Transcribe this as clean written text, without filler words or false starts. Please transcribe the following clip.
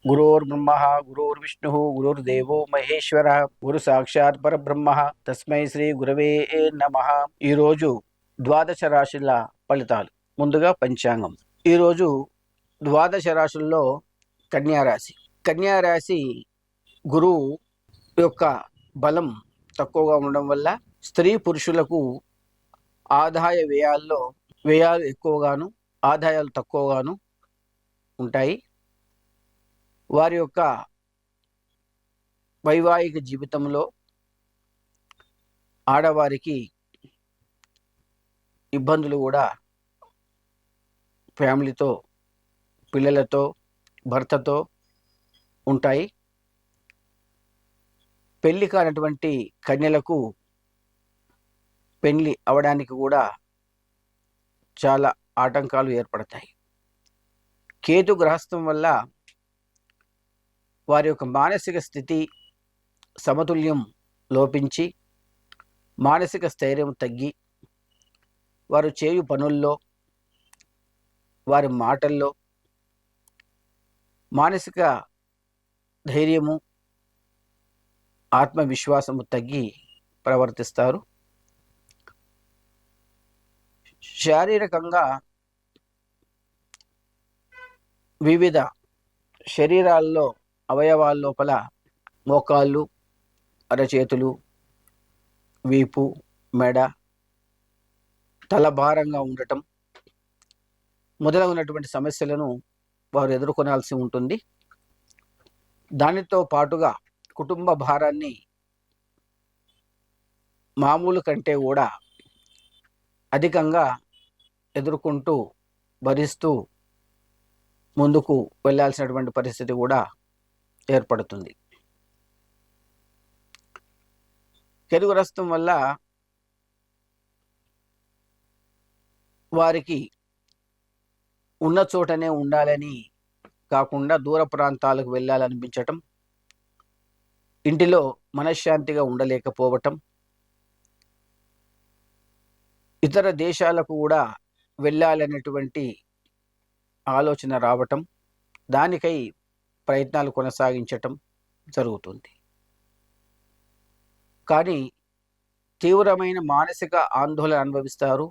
గురోర్బ్రహ్మ గురోర్విష్ణు గురుర్దేవో మహేశ్వర గురు సాక్షాత్ పరబ్రహ్మ తస్మై శ్రీ గురవే నమః. ఈరోజు ద్వాదశ రాశుల ఫలితాలు. ముందుగా పంచాంగం. ఈరోజు ద్వాదశ రాశుల్లో కన్యారాశి. కన్యారాశి గురువు యొక్క బలం తక్కువగా ఉండడం వల్ల స్త్రీ పురుషులకు ఆదాయ వ్యయాలు ఎక్కువగాను ఆదాయాలు తక్కువగాను ఉంటాయి. వారి యొక్క వైవాహిక జీవితంలో ఆడవారికి ఇబ్బందులు కూడా ఫ్యామిలీతో, పిల్లలతో, భర్తతో ఉంటాయి. పెళ్లి కానటువంటి కన్యలకు పెళ్లి అవడానికి కూడా చాలా ఆటంకాలు ఏర్పడతాయి. కేతు గ్రహస్థం వల్ల వారి యొక్క మానసిక స్థితి సమతుల్యం లోపించి మానసిక స్థైర్యం తగ్గి వారు చేయు పనుల్లో, వారి మాటల్లో మానసిక ధైర్యము, ఆత్మవిశ్వాసము తగ్గి ప్రవర్తిస్తారు. శారీరకంగా వివిధ శరీరాల్లో అవయవాల లోపల మోకాళ్ళు, అరచేతులు, వీపు, మెడ, తల భారంగా ఉండటం మొదలగునటువంటి సమస్యలను వారు ఎదుర్కొనాల్సి ఉంటుంది. దానితో పాటుగా కుటుంబ భారాన్ని మామూలు కంటే కూడా అధికంగా ఎదుర్కొంటూ భరిస్తూ ముందుకు వెళ్ళాల్సినటువంటి పరిస్థితి కూడా ఏర్పడుతుంది. కేతుగ్రస్తం వల్ల వారికి ఉన్న చోటనే ఉండాలని కాకుండా దూర ప్రాంతాలకు వెళ్ళాలనిపించటం, ఇంటిలో మనశ్శాంతిగా ఉండలేకపోవటం, ఇతర దేశాలకు కూడా వెళ్ళాలనేటువంటి ఆలోచన రావటం, దానికై ప్రయత్నాలు కొనసాగించటం జరుగుతుంది. కానీ తీవ్రమైన మానసిక ఆందోళన అనుభవిస్తారు.